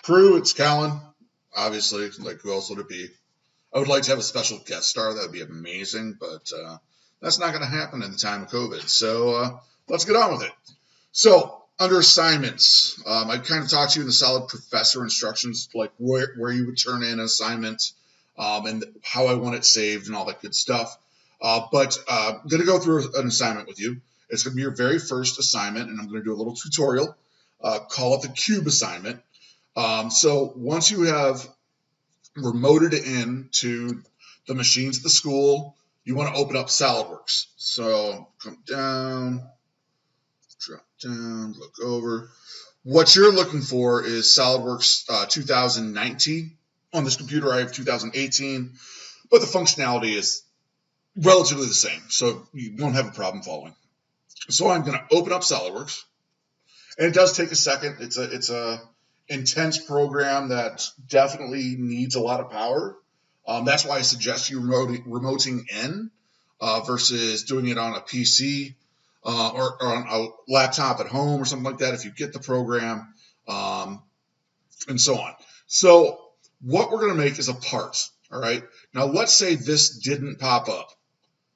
Crew, it's Callan. Obviously, like who else would it be? I would like to have a special guest star. That would be amazing, but that's not going to happen in the time of COVID. So let's get on with it. So under assignments, I kind of talked to you in the Solid Professor instructions, like where you would turn in an assignment and how I want it saved and all that good stuff. But I'm going to go through an assignment with you. It's going to be your very first assignment, and I'm going to do a little tutorial. Call it the cube assignment. So once you have remoted in to the machines at the school, you want to open up SolidWorks. So come down, drop down, look over. What you're looking for is SolidWorks 2019. On this computer, I have 2018, but the functionality is relatively the same, so you won't have a problem following. So I'm going to open up SolidWorks, and it does take a second. It's a intense program that definitely needs a lot of power. That's why I suggest you remoting in versus doing it on a PC or on a laptop at home or something like that if you get the program, and so on. So what we're going to make is a part, all right? Now, let's say this didn't pop up,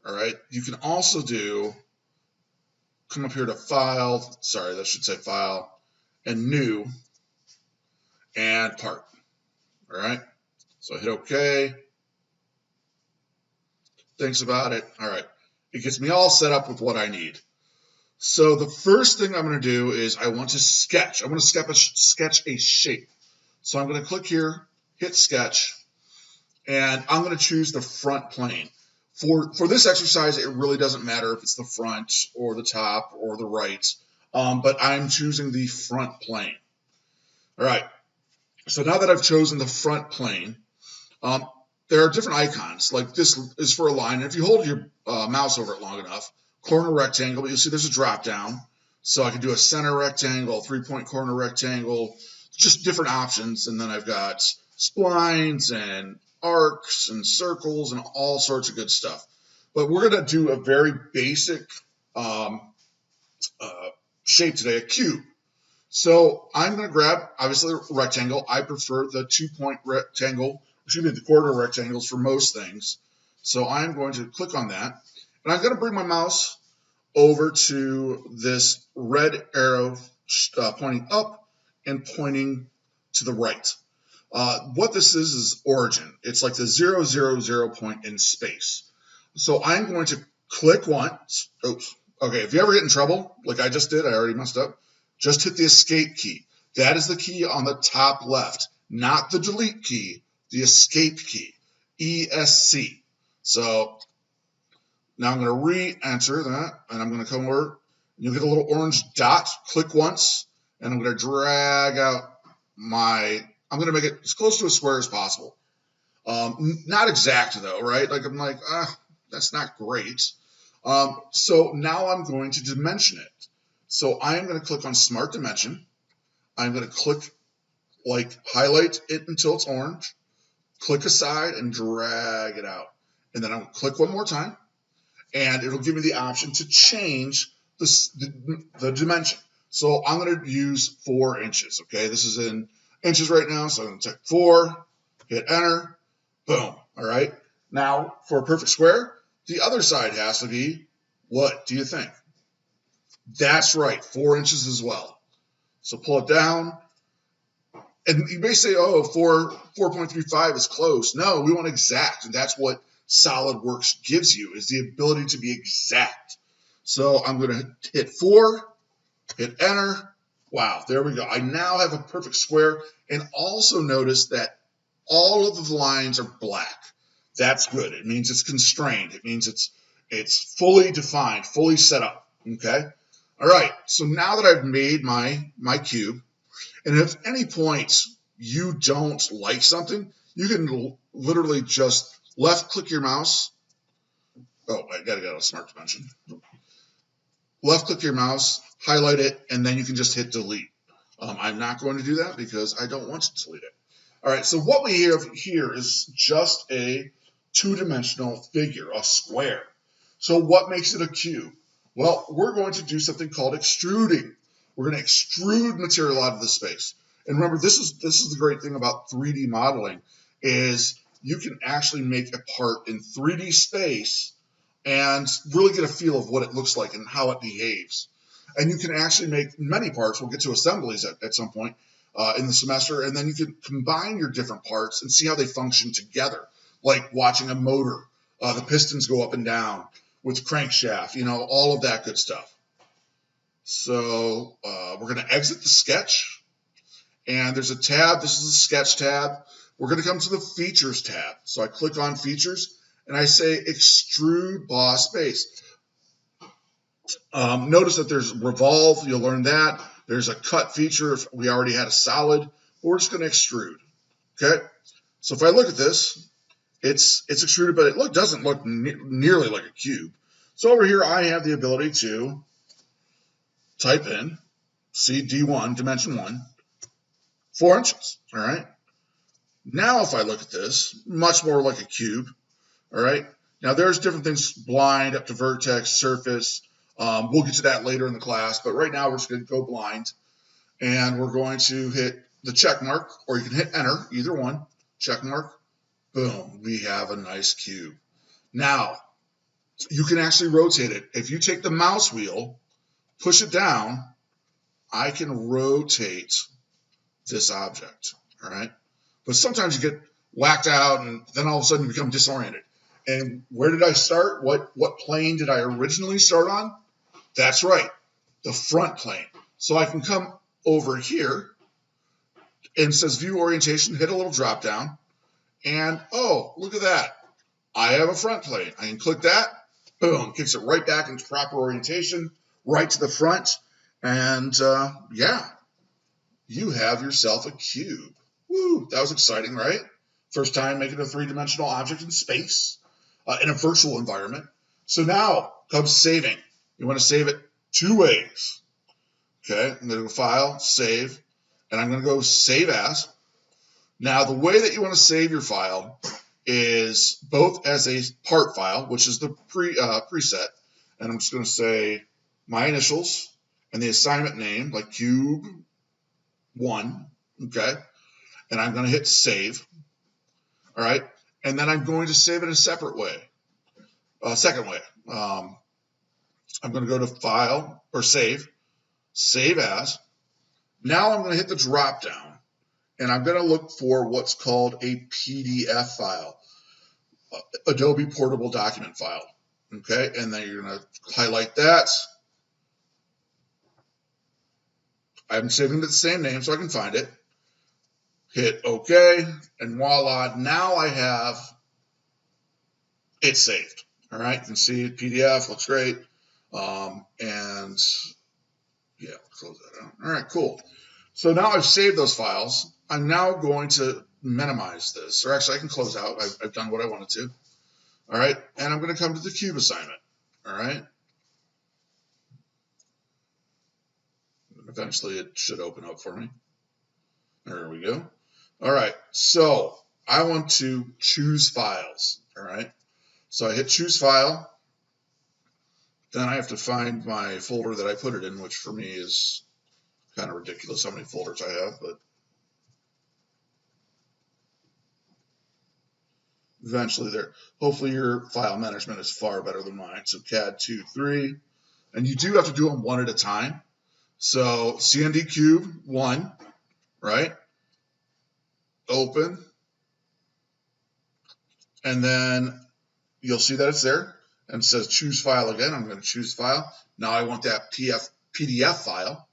all right? You can also come up here to File, sorry, that should say File, and New, and Part, all right? So hit OK. Thinks about it. All right. It gets me all set up with what I need. So the first thing I'm going to do is I want to sketch. I want to sketch a shape. So I'm going to click here, hit Sketch, and I'm going to choose the front plane. For this exercise, it really doesn't matter if it's the front or the top or the right, but I'm choosing the front plane. All right. So now that I've chosen the front plane, there are different icons. Like this is for a line. And if you hold your mouse over it long enough, corner rectangle, but you'll see there's a drop down. So I can do a center rectangle, 3-point corner rectangle, just different options. And then I've got splines and arcs and circles and all sorts of good stuff. But we're going to do a very basic shape today, a cube. So I'm going to grab, obviously, a rectangle. I prefer the 2-point rectangle, the quarter rectangles for most things. So I'm going to click on that. And I'm going to bring my mouse over to this red arrow pointing up and pointing to the right. What this is origin. It's like the 0, 0, 0 point in space. So I'm going to click once. Oops. Okay, if you ever get in trouble, like I just did, I already messed up. Just hit the escape key. That is the key on the top left, not the delete key, the escape key, ESC. So now I'm going to re-enter that, and I'm going to come over. You'll get a little orange dot. Click once, and I'm going to drag out I'm going to make it as close to a square as possible. Not exact, though, right? Like I'm like, that's not great. So now I'm going to dimension it. So I am going to click on Smart Dimension. I'm going to click, highlight it until it's orange, click aside, and drag it out. And then I'll click one more time, and it'll give me the option to change the dimension. So I'm going to use 4 inches, okay? This is in inches right now, so I'm going to type 4, hit Enter, boom, all right? Now, for a perfect square, the other side has to be, what do you think? That's right, 4 inches as well. So pull it down. And you may say, 4.35 is close. No, we want exact. And that's what SolidWorks gives you, is the ability to be exact. So I'm going to hit 4, hit Enter. Wow, there we go. I now have a perfect square. And also notice that all of the lines are black. That's good. It means it's constrained. It means it's fully defined, fully set up. Okay? All right, so now that I've made my cube, and if at any point you don't like something, you can literally just left-click your mouse. Oh, I got to go to Smart Dimension. Left-click your mouse, highlight it, and then you can just hit delete. I'm not going to do that because I don't want to delete it. All right, so what we have here is just a 2-dimensional figure, a square. So what makes it a cube? Well, we're going to do something called extruding. We're going to extrude material out of the space. And remember, this is the great thing about 3D modeling is you can actually make a part in 3D space and really get a feel of what it looks like and how it behaves. And you can actually make many parts. We'll get to assemblies at some point in the semester, and then you can combine your different parts and see how they function together, like watching a motor, the pistons go up and down with crankshaft, all of that good stuff. So we're going to exit the sketch, and there's a tab. This is the sketch tab. We're going to come to the features tab. So I click on features, and I say extrude boss base. Notice that there's revolve. You'll learn that. There's a cut feature if we already had a solid. We're just going to extrude. Okay. So if I look at this, it's extruded, but it doesn't look nearly like a cube. So over here, I have the ability to type in CD1, dimension 1, 4 inches. All right. Now, if I look at this, much more like a cube. All right. Now, there's different things, blind up to vertex, surface. We'll get to that later in the class, but right now we're just going to go blind, and we're going to hit the check mark, or you can hit enter, either one, check mark. Boom, we have a nice cube. Now, you can actually rotate it. If you take the mouse wheel, push it down, I can rotate this object, all right? But sometimes you get whacked out, and then all of a sudden you become disoriented. And where did I start? What plane did I originally start on? That's right, the front plane. So I can come over here, and it says View Orientation, hit a little drop down, and oh, look at that. I have a front plane. I can click that, boom, kicks it right back into proper orientation, right to the front, and yeah, you have yourself a cube. Woo, that was exciting, right? First time making a three-dimensional object in space, in a virtual environment. So now comes saving. You want to save it 2 ways. Okay, I'm going to go File, Save, and I'm going to go Save As. Now, the way that you want to save your file is both as a part file, which is the preset, and I'm just going to say my initials and the assignment name, like Cube 1, okay, and I'm going to hit Save, all right, and then I'm going to save it in a separate way, second way. I'm going to go to File or Save, Save As. Now I'm going to hit the drop down, and I'm going to look for what's called a PDF file, Adobe Portable Document File. Okay, and then you're going to highlight that. I'm saving it the same name so I can find it. Hit OK, and voila, now I have it saved. All right, you can see PDF, looks great. And yeah, close that out. All right, cool. So now I've saved those files. I'm now going to minimize this, or actually I can close out. I've done what I wanted to. All right, and I'm going to come to the cube assignment. All right. Eventually it should open up for me. There we go. All right, so I want to choose files. All right, so I hit choose file. Then I have to find my folder that I put it in, which for me is kind of ridiculous how many folders I have, but eventually there. Hopefully your file management is far better than mine. So CAD 2, 3, and you do have to do them one at a time. So CND Cube 1, right? Open, and then you'll see that it's there, and it says choose file again. I'm going to choose file. Now I want that PDF file.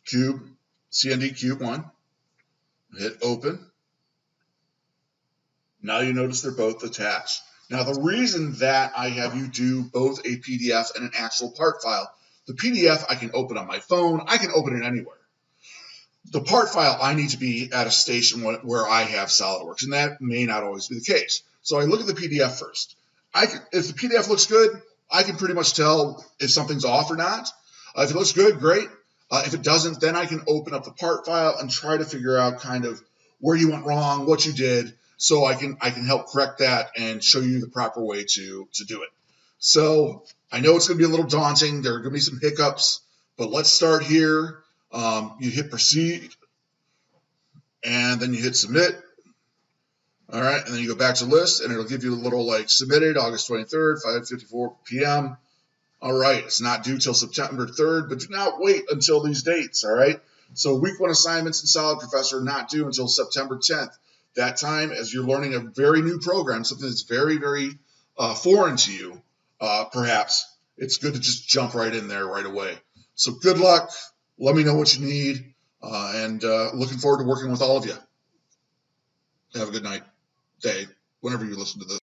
Cube, CND Cube 1. Hit open. Now you notice they're both attached. Now the reason that I have you do both a PDF and an actual part file, the PDF I can open on my phone. I can open it anywhere. The part file, I need to be at a station where I have SolidWorks, and that may not always be the case. So I look at the PDF first. If the PDF looks good, I can pretty much tell if something's off or not. If it looks good, great. If it doesn't, then I can open up the part file and try to figure out kind of where you went wrong, what you did, so I can help correct that and show you the proper way to do it. So I know it's going to be a little daunting. There are going to be some hiccups, But let's start here. You hit proceed, and then you hit submit. All right, and then you go back to list, and it'll give you a little like submitted August 23rd, 5:54 p.m. All right, it's not due till September 3rd, but do not wait until these dates. All right, so week 1 assignments in Solid Professor not due until September 10th. That time, as you're learning a very new program, something that's very, very foreign to you, perhaps, it's good to just jump right in there right away. So good luck. Let me know what you need, and looking forward to working with all of you. Have a good night, day, whenever you listen to this.